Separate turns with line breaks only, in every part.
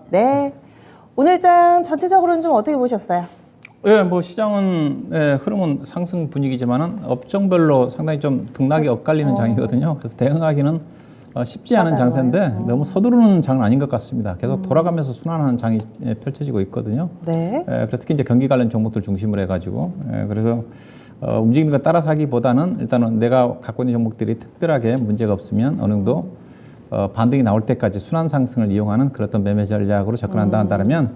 네. 오늘장 전체적으로는 좀 어떻게 보셨어요?
예, 뭐 시장은 흐름은 상승 분위기지만은 업종별로 상당히 좀 등락이 엇갈리는 장이거든요. 그래서 대응하기는 쉽지 않은 장세인데 너무 서두르는 장은 아닌 것 같습니다. 계속 돌아가면서 순환하는 장이 펼쳐지고 있거든요.
네.
그래서 특히 이제 경기 관련 종목들 중심으로 해가지고 그래서 움직이는 거 따라 사기보다는 일단은 내가 갖고 있는 종목들이 특별하게 문제가 없으면 어느 정도 반등이 나올 때까지 순환 상승을 이용하는 그런 어떤 매매 전략으로 접근한다 한다면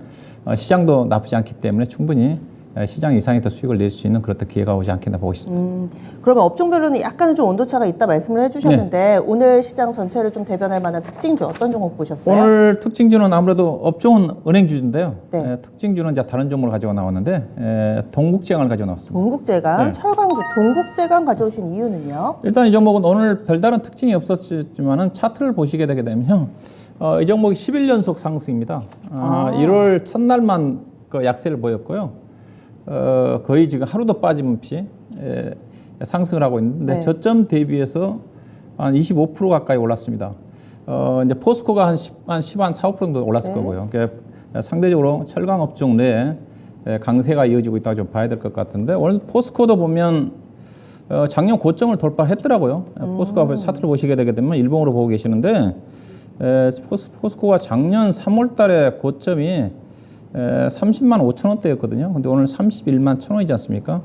시장도 나쁘지 않기 때문에 충분히 시장 이상의 더 수익을 낼 수 있는 그런 기회가 오지 않겠나 보고 있습니다.
그러면 업종별로는 약간은 좀 온도차가 있다 말씀을 해주셨는데 오늘 시장 전체를 좀 대변할 만한 특징주 어떤 종목 보셨어요?
오늘 특징주는 아무래도 업종은 은행주인데요.
네.
특징주는 이제 다른 종목을 가지고 나왔는데 동국제강을 가지고 나왔습니다.
동국제강,
네.
철강주, 동국제강 가져오신 이유는요?
일단 이 종목은 오늘 별다른 특징이 없었지만은 차트를 보시게 되게 되면 이 종목이 11연속 상승입니다. 1월 첫날만 그 약세를 보였고요. 거의 지금 하루도 빠짐없이 상승을 하고 있는데
네.
저점 대비해서 한 25% 가까이 올랐습니다. 이제 포스코가 한 4, 5% 정도 올랐을 거고요. 그러니까 상대적으로 철강 업종 내에 강세가 이어지고 있다고 좀 봐야 될 것 같은데 오늘 포스코도 보면 작년 고점을 돌파했더라고요. 포스코 앞에 차트를 보시게 되게 되면 일봉으로 보고 계시는데 포스코가 작년 3월 달에 고점이 30만 5천 원대였거든요. 근데 오늘 31만 1천 원이지 않습니까?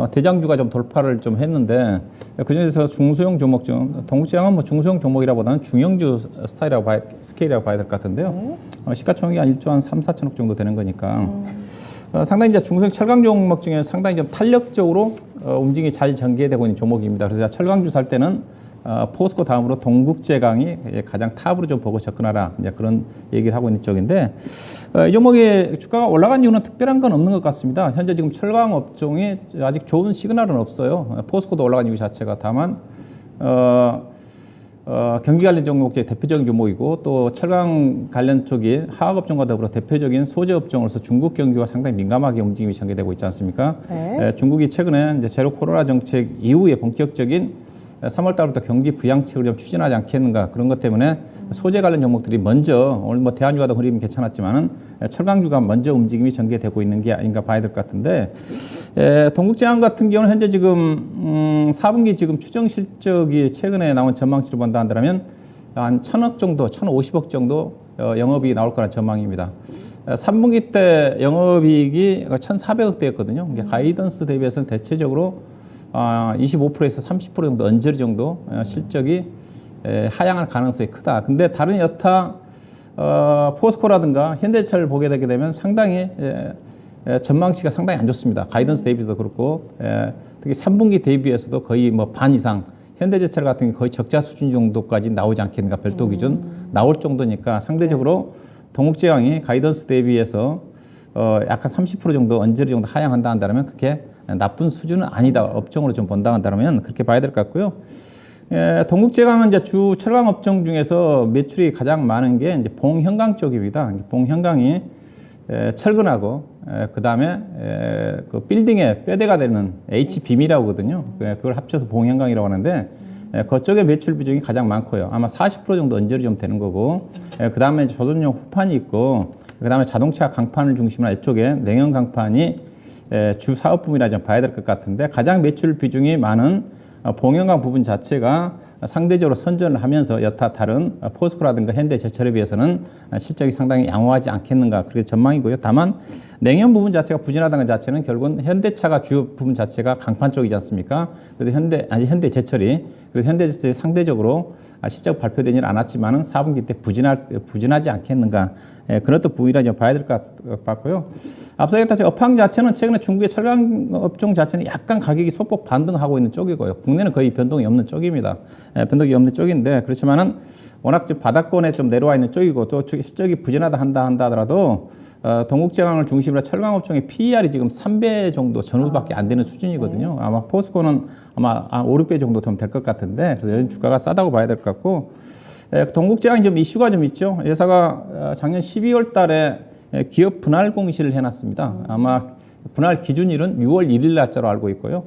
대장주가 좀 돌파를 좀 했는데 그중에서 중소형 종목 중 동국제강은 뭐 중소형 종목이라보다는 중형주 스케일이라고 봐야 될 것 같은데요. 시가총액이 한 1조 한 3, 4천억 정도 되는 거니까 상당히 이제 중소형 철강 종목 중에 상당히 좀 탄력적으로 움직임이 잘 전개되고 있는 종목입니다. 그래서 철강주 살 때는 포스코 다음으로 동국제강이 가장 탑으로 좀 보고 접근하라 이제 그런 얘기를 하고 있는 쪽인데 이 종목의 주가가 올라간 이유는 특별한 건 없는 것 같습니다. 현재 지금 철강 업종이 아직 좋은 시그널은 없어요. 포스코도 올라간 이유 자체가 다만 경기 관련 종목의 대표적인 종목이고 또 철강 관련 쪽이 화학업종과 더불어 대표적인 소재 업종으로서 중국 경기가 상당히 민감하게 움직임이 전개되고 있지 않습니까?
네.
중국이 최근에 이제 제로 코로나 정책 이후에 본격적인 3월 달부터 경기 부양책을 좀 추진하지 않겠는가 그런 것 때문에 소재 관련 종목들이 먼저 오늘 뭐 대한주가도 흐름이 괜찮았지만은 철강주가 먼저 움직임이 전개되고 있는 게 아닌가 봐야 될 것 같은데 동국제강 같은 경우는 현재 지금 4분기 지금 추정 실적이 최근에 나온 전망치를 본다 한다면 한 1,000억 정도, 1,050억 정도 영업이익이 나올 거라는 전망입니다. 3분기 때 영업이익이 1,400억대였거든요. 그러니까 가이던스 대비해서는 대체적으로 25%에서 30% 정도 언저리 정도 실적이 하향할 가능성이 크다. 근데 다른 여타 포스코라든가 현대차를 보게 되게 되면 상당히 전망치가 상당히 안 좋습니다. 가이던스 대비도 그렇고 특히 3분기 대비해서도 거의 뭐 반 이상 현대제철 같은 게 거의 적자 수준 정도까지 나오지 않겠는가 별도 기준 나올 정도니까 상대적으로 동국제강이 가이던스 대비해서 약간 30% 정도 언저리 정도 하향한다 한다면 그게 나쁜 수준은 아니다. 업종으로 좀 본다 한다면 그렇게 봐야 될 것 같고요. 동국제강은 이제 주 철강 업종 중에서 매출이 가장 많은 게 이제 봉현강 쪽입니다. 봉현강이 철근하고 그 다음에 그 빌딩의 뼈대가 되는 HBM이라고 하거든요. 그걸 합쳐서 봉현강이라고 하는데 그쪽의 매출 비중이 가장 많고요. 아마 40% 정도 언저리 좀 되는 거고 그 다음에 조선용 후판이 있고 그 다음에 자동차 강판을 중심으로 이쪽에 냉연 강판이 주 사업부문이라 좀 봐야 될 것 같은데 가장 매출 비중이 많은 봉현강 부분 자체가 상대적으로 선전을 하면서 여타 다른 포스코라든가 현대제철에 비해서는 실적이 상당히 양호하지 않겠는가 그렇게 전망이고요. 다만 냉연 부분 자체가 부진하다는 자체는 결국은 현대차가 주요 부분 자체가 강판 쪽이지 않습니까? 그래서 현대제철이 그래서 현대제철이 상대적으로 실적 발표되지는 않았지만은 4분기 때 부진하지 않겠는가 그런 또 부분이라 좀 봐야 될 것 같고요. 앞서 얘기했다시피 업황 자체는 최근에 중국의 철강 업종 자체는 약간 가격이 소폭 반등하고 있는 쪽이고요. 국내는 거의 변동이 없는 쪽입니다. 변동이 없는 쪽인데 그렇지만은 워낙 좀 바닥권에 좀 내려와 있는 쪽이고 또 실적이 부진하다 한다 하더라도 동국제강을 중심으로 철강 업종의 PER이 지금 3배 정도 전후밖에 안 되는 수준이거든요. 아마 포스코는 아마 5, 6배 정도 좀 될 것 같은데 그래서 여전 주가가 싸다고 봐야 될 것 같고 동국제강이 좀 이슈가 좀 있죠. 회사가 작년 12월 달에 기업 분할 공시를 해놨습니다. 아마 분할 기준일은 6월 1일 날짜로 알고 있고요.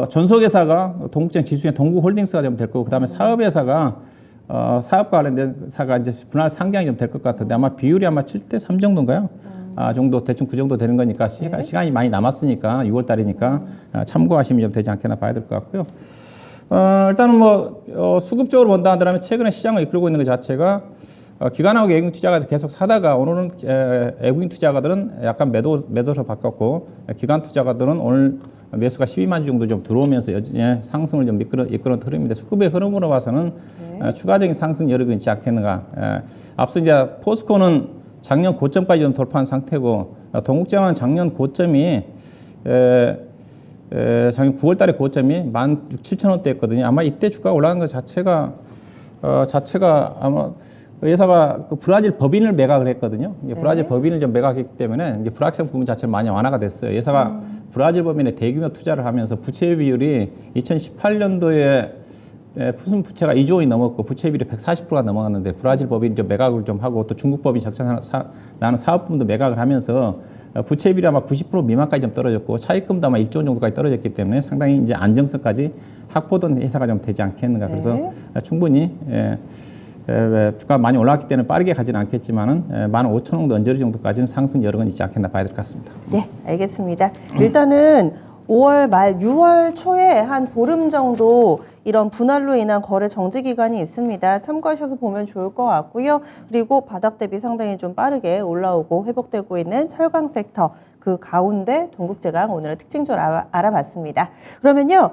전속회사가 동국제강 지수의 동국홀딩스가 좀 될 거고 그다음에 사업회사가 사업과 관련된 사가 이제 분할 상장이 좀 될 것 같은데 아마 비율이 아마 7대3 정도인가요? 정도 대충 그 정도 되는 거니까 시간이 많이 남았으니까 6월 달이니까 참고하시면 좀 되지 않겠나 봐야 될 것 같고요. 일단은 뭐 수급적으로 본다 하더라면 최근에 시장을 이끌고 있는 것 자체가 기관하고 외국인 투자가 계속 사다가 오늘은 외국인 투자가들은 약간 매도로 바꿨고 기관 투자가들은 오늘 매수가 12만 주 정도 좀 들어오면서 여전히 상승을 좀 이끌어낸 흐름인데 수급의 흐름으로 봐서는 추가적인 상승 여력이 있지 않겠는가. 앞서 이제 포스코는 작년 고점까지 좀 돌파한 상태고 동국제왕은 작년 고점이 작년 9월 달에 고점이 16,700원대였거든요. 아마 이때 주가가 올라간 것 자체가 아마 회사가 그 브라질 법인을 매각을 했거든요. 브라질 법인을 좀 매각했기 때문에 이제 불확실성 부분 자체는 많이 완화가 됐어요. 회사가 브라질 법인에 대규모 투자를 하면서 부채 비율이 2018년도에 푸슨 부채가 2조 원이 넘었고 부채 비율이 140%가 넘어갔는데 브라질 법인 좀 매각을 좀 하고 또 중국 법인 적자 나는 사업 부분도 매각을 하면서 부채 비율이 아마 90% 미만까지 좀 떨어졌고 차입금도 아마 1조 원 정도까지 떨어졌기 때문에 상당히 이제 안정성까지 확보된 회사가 좀 되지 않겠는가. 그래서 충분히 주가 많이 올라왔기 때문에 빠르게 가지는 않겠지만은 15,000원 정도 언저리 정도까지는 상승 여력은 있지 않겠나 봐야 될 것 같습니다.
네, 알겠습니다. 일단은 5월 말 6월 초에 한 보름 정도 이런 분할로 인한 거래 정지 기간이 있습니다. 참고하셔서 보면 좋을 것 같고요. 그리고 바닥 대비 상당히 좀 빠르게 올라오고 회복되고 있는 철강 섹터 그 가운데 동국제강 오늘의 특징 좀 알아봤습니다. 그러면요.